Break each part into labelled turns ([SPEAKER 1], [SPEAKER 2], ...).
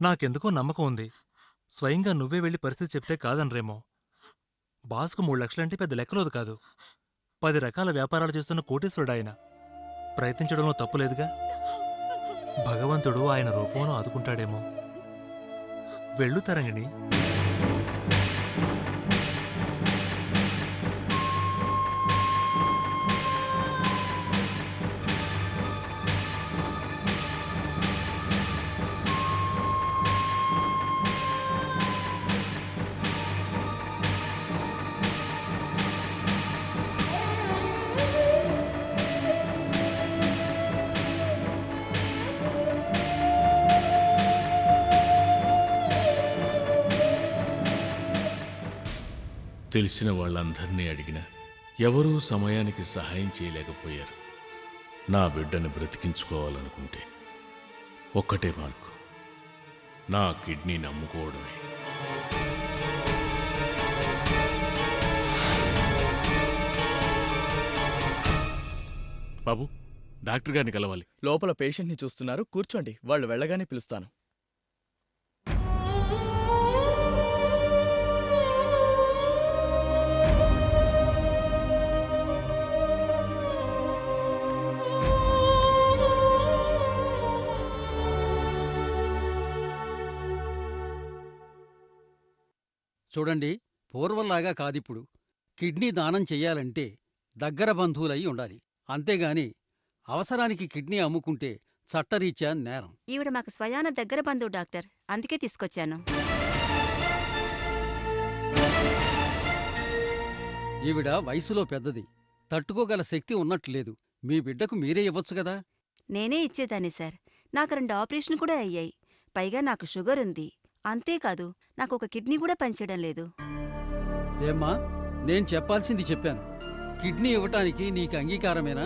[SPEAKER 1] నాకెందుకో నమ్మకం ఉంది. స్వయంగా నువ్వే వెళ్ళి పరిస్థితి చెప్తే కాదనరేమో. బాస్కు 3 లక్షలంటే పెద్ద లెక్కలోదు కాదు. 10 రకాల వ్యాపారాలు చేస్తున్న కోటీశ్వరుడాయన. ప్రయత్నించడంలో తప్పులేదుగా. భగవంతుడు ఆయన రూపంలో ఆదుకుంటాడేమో. వెళ్ళు తరంగిణి.
[SPEAKER 2] తెలిసిన వాళ్ళందర్నీ అడిగినా ఎవరూ సమయానికి సహాయం చేయలేకపోయారు. నా బిడ్డను బ్రతికించుకోవాలనుకుంటే ఒక్కటే మార్గం, నా కిడ్నీని అమ్ముకోవడమే. బాబు, డాక్టర్ గారిని కలవాలి.
[SPEAKER 3] లోపల పేషెంట్ని చూస్తున్నారు, కూర్చోండి. వాళ్ళు వెళ్ళగానే పిలుస్తాను.
[SPEAKER 4] చూడండి, పూర్వంలాగా కాదిప్పుడు. కిడ్నీ దానం చెయ్యాలంటే దగ్గర బంధువులై ఉండాలి. అంతేగాని అవసరానికి కిడ్నీ అమ్ముకుంటే చట్టరీత్యా నేరం.
[SPEAKER 5] ఈవిడ మాకు స్వయాన దగ్గర బంధువు డాక్టర్, అందుకే తీసుకొచ్చాను.
[SPEAKER 4] ఈవిడ వయసులో పెద్దది, తట్టుకోగల శక్తి ఉన్నట్లేదు. మీ బిడ్డకు మీరే ఇవ్వచ్చు కదా.
[SPEAKER 5] నేనే ఇచ్చేదాన్ని సార్. నాకు 2 ఆపరేషన్ కూడా అయ్యాయి. పైగా నాకు షుగర్ ఉంది. అంతేకాదు, నాకు ఒక కిడ్నీ కూడా పనిచేయడం లేదు.
[SPEAKER 4] ఏమ్మా, నేను చెప్పాల్సింది చెప్పాను. కిడ్నీ ఇవ్వటానికి నీకు అంగీకారమేనా?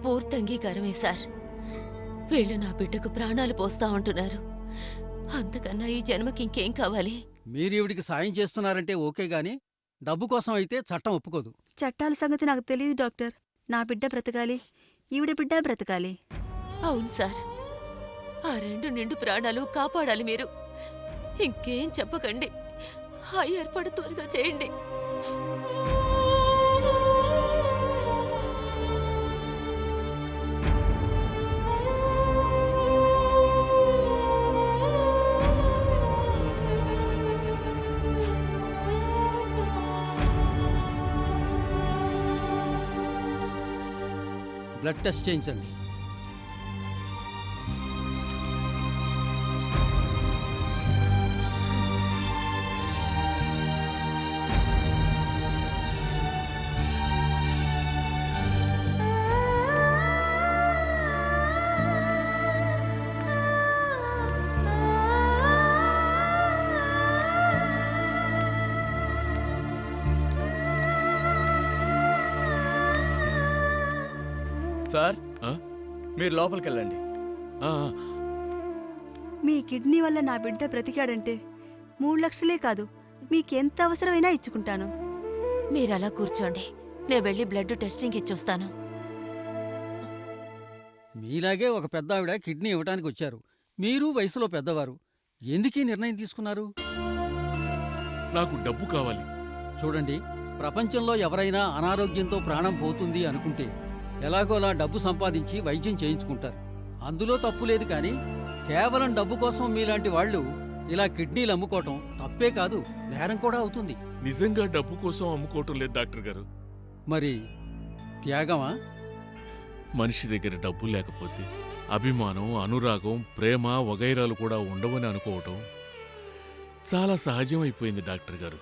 [SPEAKER 6] పూర్తి అంగీకారమే సార్. వీళ్ళు నా బిడ్డకు ప్రాణాలు పోస్తా ఉంటున్నారు. అంతకన్నా ఈ జన్మకి ఇంకేం కావాలి?
[SPEAKER 4] మీరీవిడికి సాయం చేస్తున్నారంటే ఓకే గాని డబ్బు కోసం అయితే చట్టం ఒప్పుకోదు.
[SPEAKER 5] చట్టాల సంగతి నాకు తెలియదు డాక్టర్. నా బిడ్డ బ్రతకాలి, ఈవిడ బిడ్డ బ్రతకాలి.
[SPEAKER 6] అవును సార్, ఆ 2 నిండు ప్రాణాలు కాపాడాలి మీరు. ఇంకేం చెప్పకండి. ఆ ఏర్పాటు త్వరగా చేయండి.
[SPEAKER 4] బ్లడ్ టెస్ట్ చేయించండి.
[SPEAKER 3] సార్,
[SPEAKER 2] ఆ?
[SPEAKER 3] మీరు లోపలికెళ్ళండి.
[SPEAKER 2] ఆ,
[SPEAKER 5] మీ కిడ్నీ వల్ల నా బిడ్డ బ్రతికాడంటే 3 లక్షలే కాదు, మీకెంత అవసరమైనా ఇచ్చుకుంటాను.
[SPEAKER 6] మీరలా కూర్చోండి, నేను వెళ్ళి బ్లడ్ టెస్టింగ్ ఇచ్చొస్తాను.
[SPEAKER 4] మీలాగే ఒక పెద్దావిడ కిడ్నీ ఇవ్వటానికి వచ్చారు. మీరు వయసులో పెద్దవారు. ఎందుకీ నిర్ణయం తీసుకున్నారు?
[SPEAKER 2] నాకు డబ్బు కావాలి.
[SPEAKER 4] చూడండి, ప్రపంచంలో ఎవరైనా అనారోగ్యంతో ప్రాణం పోతుంది అనుకుంటే ఎలాగోలా డబ్బు సంపాదించి వైద్యం చేయించుకుంటారు. అందులో తప్పు లేదు. కానీ కేవలం డబ్బు కోసం మీలాంటి వాళ్ళు ఇలా కిడ్నీలు అమ్ముకోవటం తప్పే కాదు, నేరం కూడా అవుతుంది.
[SPEAKER 2] నిజంగా డబ్బు కోసం అమ్ముకోవటం లేదు డాక్టర్ గారు.
[SPEAKER 4] మరి త్యాగమా?
[SPEAKER 2] మనిషి దగ్గర డబ్బు లేకపోతే అభిమానం, అనురాగం, ప్రేమ వగైరాలు కూడా ఉండవని అనుకోవటం చాలా సహజమైపోయింది డాక్టర్ గారు.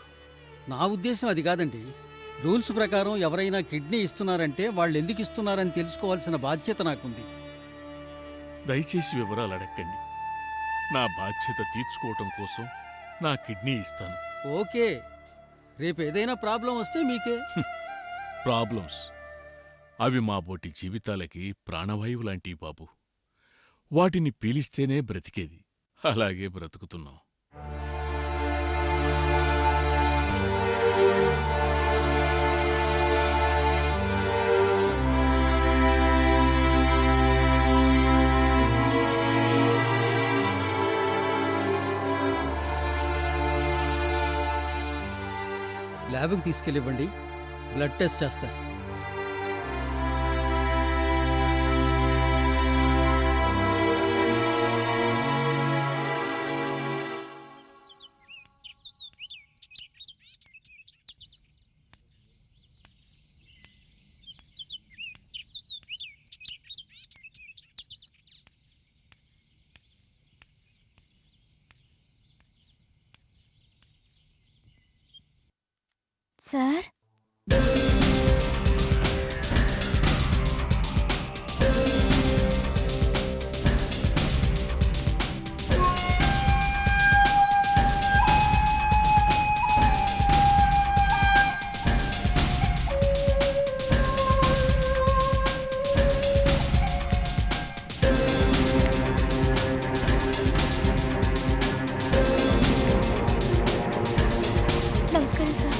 [SPEAKER 4] నా ఉద్దేశం అది కాదండి. రూల్స్ ప్రకారం ఎవరైనా కిడ్నీ ఇస్తున్నారంటే వాళ్ళెందుకు ఇస్తున్నారని తెలుసుకోవాల్సిన బాధ్యత నాకుంది.
[SPEAKER 2] దయచేసి వివరాలు అడగండి. నా బాధ్యత తీర్చుకోవటం కోసం నా కిడ్నీ ఇస్తాను.
[SPEAKER 4] ఓకే, రేపేదైనా ప్రాబ్లం వస్తే మీకే.
[SPEAKER 2] ప్రాబ్లమ్స్ అవి మా బోటి జీవితాలకి ప్రాణవాయువు లాంటివి బాబు. వాటిని పీలిస్తేనే బ్రతికేది. అలాగే బ్రతుకుతున్నాం.
[SPEAKER 4] ల్యాబ్కి తీసుకెళ్ళివ్వండి, బ్లడ్ టెస్ట్ చేస్తారు.
[SPEAKER 5] సార్ నమస్కారం సార్.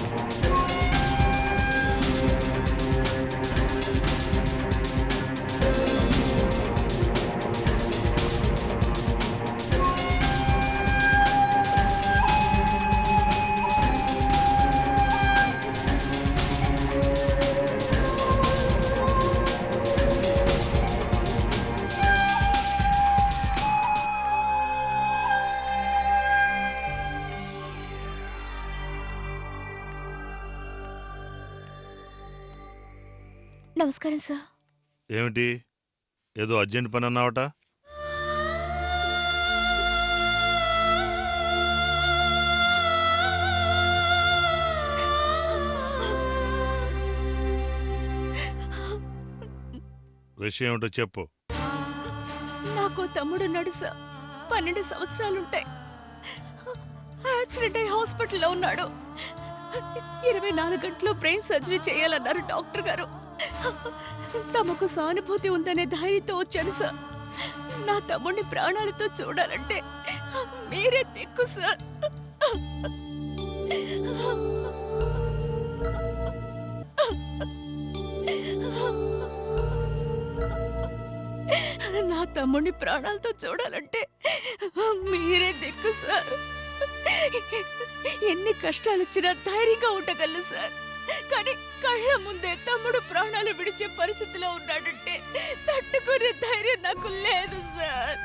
[SPEAKER 5] నమస్కారం సార్.
[SPEAKER 7] ఏమిటి ఏదో అర్జెంట్ పని అన్నావట? విషయం ఏమిటో చెప్పు.
[SPEAKER 6] నాకు తమ్ముడున్నాడు సార్. 12 సంవత్సరాలుంటాయి. యాక్సిడెంట్ అయి హాస్పిటల్లో ఉన్నాడు. 24 గంటల్లో బ్రెయిన్ సర్జరీ చేయాలన్నారు డాక్టర్ గారు. తమకు సానుభూతి ఉందనే ధైర్యంతో వచ్చాను సార్. నా తమ్ముడిని ప్రాణాలతో చూడాలంటే మీరే దిక్కు సార్. నా తమ్ముడిని ప్రాణాలతో చూడాలంటే మీరే దిక్కు సార్. ఎన్ని కష్టాలు వచ్చినా ధైర్యంగా ఉండగలను సార్. కానీ కళ్ళ ముందే తమ్ముడు ప్రాణాలు విడిచే పరిస్థితిలో ఉన్నాడంటే తట్టుకునే ధైర్యం నాకు లేదు సార్.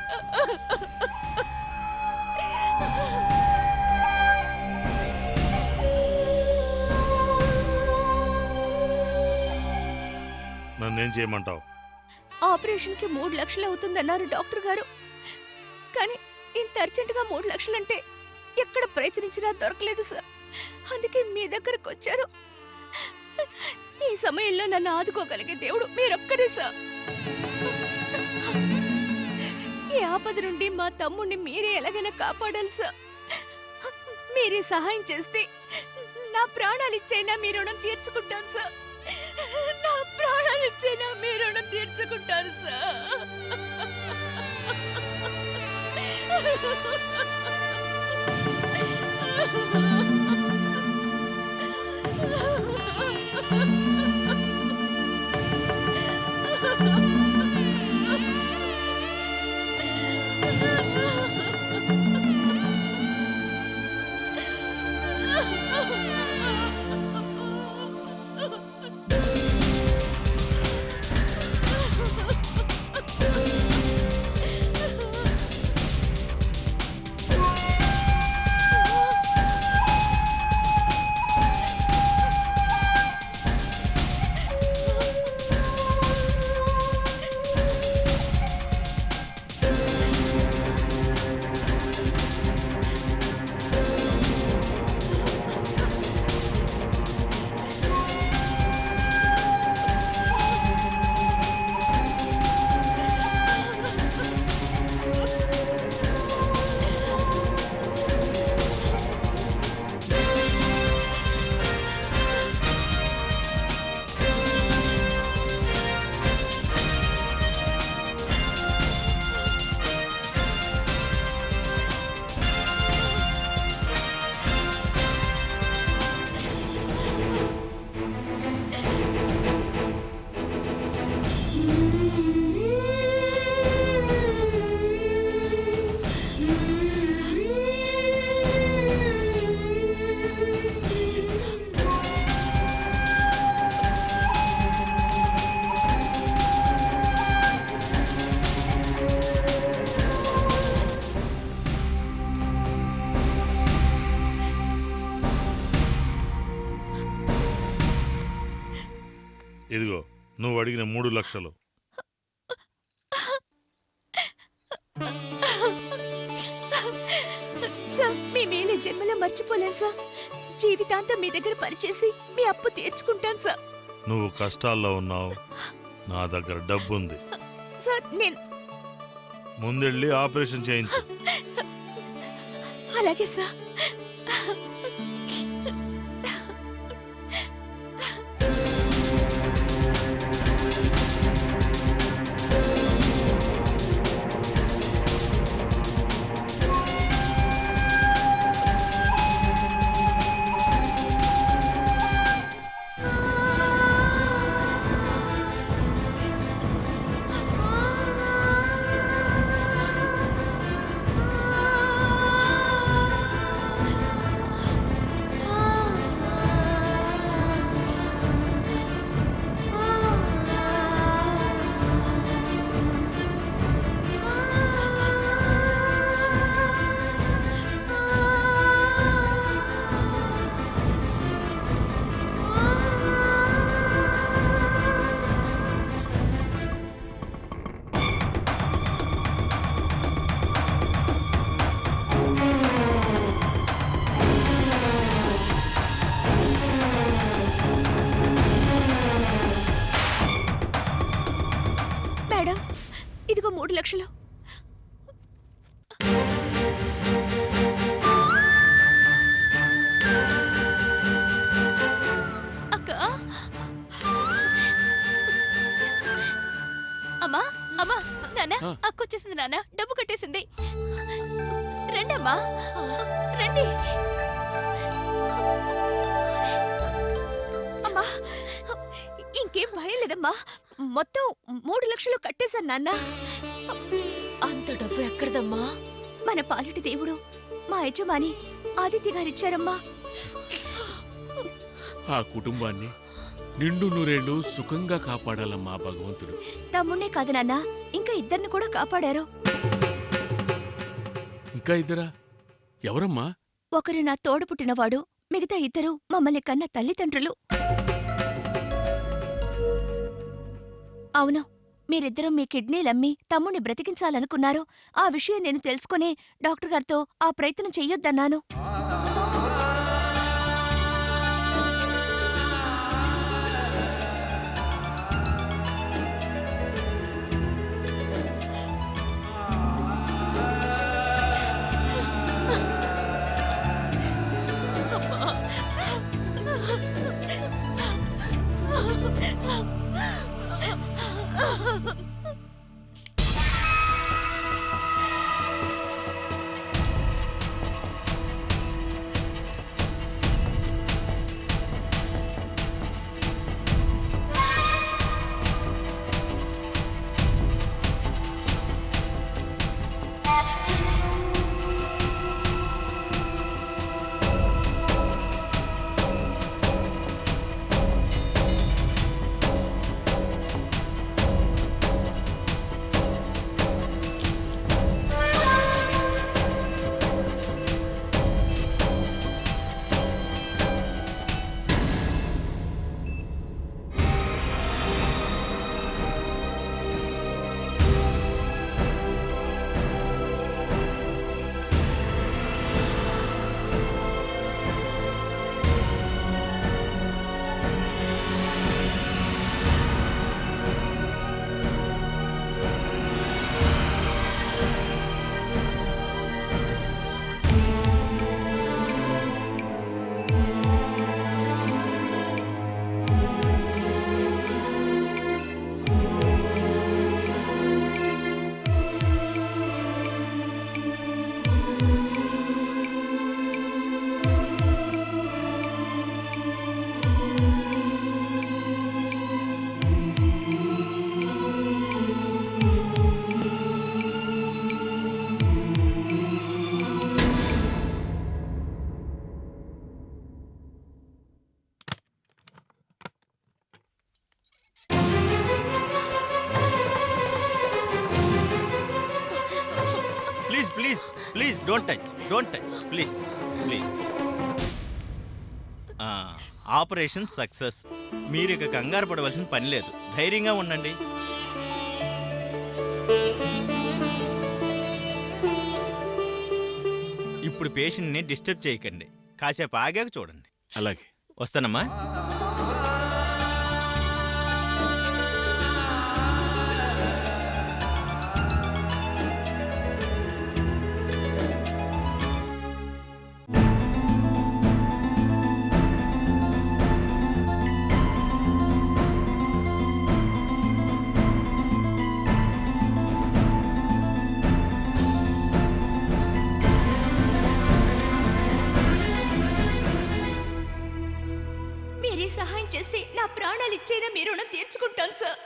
[SPEAKER 7] నన్నేం చేయమంటావు?
[SPEAKER 6] ఆపరేషన్కి 3 లక్షలు అవుతుందన్నారు డాక్టర్ గారు. కానీ ఇంత అర్జెంటుగా 3 లక్షలంటే ఎక్కడ ప్రయత్నించినా దొరకలేదు సార్. అందుకే మీ దగ్గరకు వచ్చారు. ఈ సమయంలో నన్ను ఆదుకోగలిగే దేవుడు మీరొక్కరే సార్. ఈ ఆపద నుండి మా తమ్ముడిని మీరే ఎలాగైనా కాపాడాలి సార్. మీరే సహాయం చేస్తే నా ప్రాణాలు ఇచ్చైనా మీ రుణం తీర్చుకుంటాను సార్. నా ప్రాణాలు ఇచ్చైనా మీ రుణం తీర్చుకుంటాను సార్.
[SPEAKER 7] నువ్వు అడిగిన 3 లక్షలు.
[SPEAKER 6] సార్ మీ మేలు జన్మలో మర్చిపోలేను సార్. జీవితాంతం మీ దగ్గర పనిచేసి మీ అప్పు తీర్చుకుంటాను సార్.
[SPEAKER 7] నువ్వు కష్టాల్లో ఉన్నావు, నా దగ్గర డబ్బుంది.
[SPEAKER 6] సార్ నేను
[SPEAKER 7] ముందెళ్ళి ఆపరేషన్ చేయించు.
[SPEAKER 6] అలాగే సార్. మేడం ఇదిగో 3 లక్షలు. అక్క అమ్మా అమ్మా నాన్న అక్క వచ్చేసింది. నాన్న డబ్బు కట్టేసింది. రండమ్మా రండి. అమ్మా ఇంకేం భయం లేదమ్మా. మొత్తం 3 లక్షలు కట్టేశాను నాన్న. అంత డబ్బు ఎక్కడదమ్మా? మన పాలిటి దేవుడు మా యజమాని ఆదిత్య గారిచ్చారమ్మా.
[SPEAKER 2] ఆ కుటుంబాన్ని నిండు నూరేళ్లు సుఖంగా కాపాడాలమ్మా భగవంతుడు.
[SPEAKER 6] తమ్ముణ్ణే కాదు నాన్న, ఇంకా ఇద్దరిని కూడా కాపాడారు.
[SPEAKER 2] ఇంకా ఇద్దరా? ఎవరమ్మా?
[SPEAKER 6] ఒకరు నా తోడు పుట్టినవాడు, మిగతా ఇద్దరు మమ్మల్ని కన్న తల్లిదండ్రులు. అవును, మీరిద్దరూ మీ కిడ్నీలమ్మి తమ్ముణ్ణి బ్రతికించాలనుకున్నారు. ఆ విషయం నేను తెలుసుకునే డాక్టర్ గారితో ఆ ప్రయత్నం చెయ్యొద్దన్నాను.
[SPEAKER 8] Please, don't touch. Please. Operation success. మీరు ఇక కంగారు పడవలసిన పని లేదు. ధైర్యంగా ఉండండి. ఇప్పుడు పేషెంట్ని డిస్టర్బ్ చేయకండి. కాసేపు ఆగాక చూడండి.
[SPEAKER 2] అలాగే.
[SPEAKER 8] వస్తానమ్మా.
[SPEAKER 6] మీరే సహాయం చేస్తే నా ప్రాణాలు ఇచ్చైనా మీ రుణం తీర్చుకుంటాను సార్.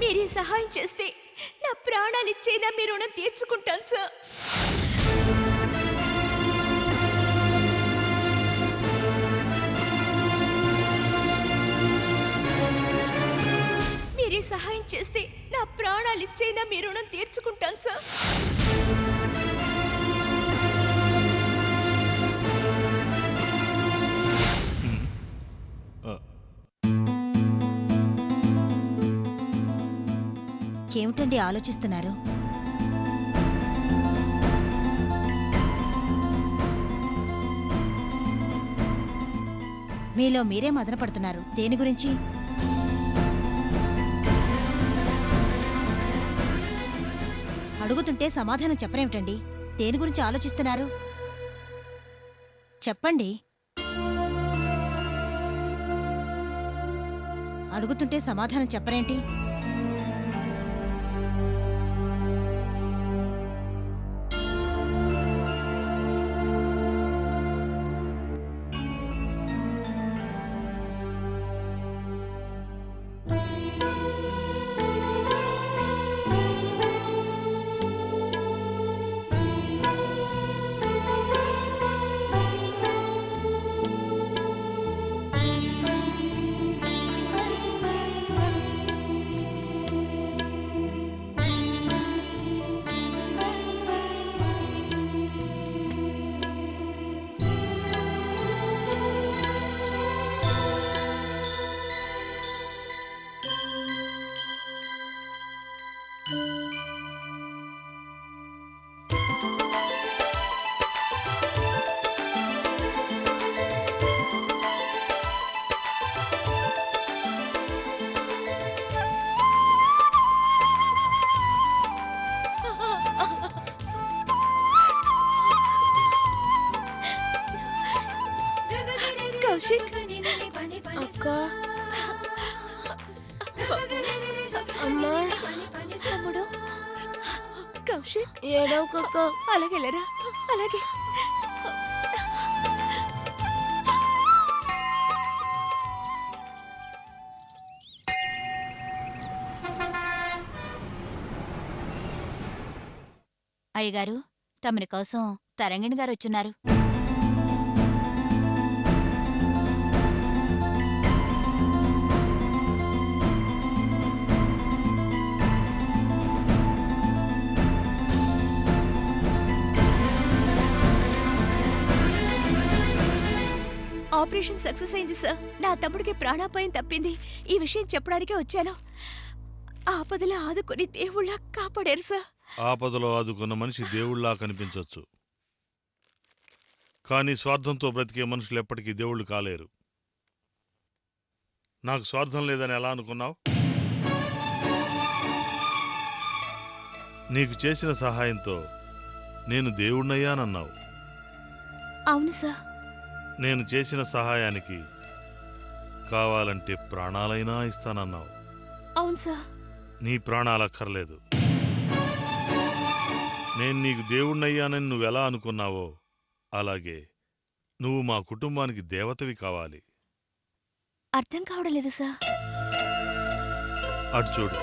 [SPEAKER 6] మీరే సహాయం చేస్తే నా ప్రాణాలు ఇచ్చైనా మీ రుణం తీర్చుకుంటాను సార్. మీరే సహాయం చేస్తే నా ప్రాణాలు ఇచ్చైనా మీ రుణం తీర్చుకుంటాను సార్.
[SPEAKER 9] ఏమిటండి ఆలోచిస్తున్నారు? మీలో మీరే మదనపడుతున్నారు. దేని గురించి? అడుగుతుంటే సమాధానం చెప్పరేమిటండి? దేని గురించి ఆలోచిస్తున్నారు? చెప్పండి. అడుగుతుంటే సమాధానం చెప్పరేంటి? కౌశిక్
[SPEAKER 10] అక్క అమ్మా
[SPEAKER 6] తమ్ముడు కౌశిక్
[SPEAKER 10] ఏడవకక్క.
[SPEAKER 6] అలాగే లేరా అలాగే.
[SPEAKER 9] అయ్యగారు, తమరి కోసం తరంగిణి గారు వచ్చున్నారు.
[SPEAKER 6] ఆపరేషన్ సక్సెస్ అయింది సార్. నా తమ్ముడికి ప్రాణాపాయం తప్పింది. ఈ విషయం చెప్పడానికే వచ్చాను. ఆపదలో ఆదుకొని దేవుళ్ళ కాపాడారు సార్.
[SPEAKER 7] ఆపదలో ఆదుకున్న మనిషి దేవుళ్లా కనిపించవచ్చు, కానీ స్వార్థంతో బ్రతికే మనుషులు ఎప్పటికీ దేవుళ్ళు కాలేరు. నాకు స్వార్థం లేదని ఎలా అనుకున్నావు? నీకు చేసిన సహాయంతో నేను దేవుణ్ణయ్యానన్నావు.
[SPEAKER 6] అవును సార్.
[SPEAKER 7] నేను చేసిన సహాయానికి కావాలంటే ప్రాణాలైనా ఇస్తానన్నావు.
[SPEAKER 6] అవును సార్.
[SPEAKER 7] నీ ప్రాణాలక్కర్లేదు. నేను నీకు దేవుణ్ణయ్యానని నువ్వెలా అనుకున్నావో అలాగే నువ్వు మా కుటుంబానికి దేవతవి కావాలి.
[SPEAKER 6] అర్థం కావడం లేదు సార్.
[SPEAKER 7] అటు చూడు.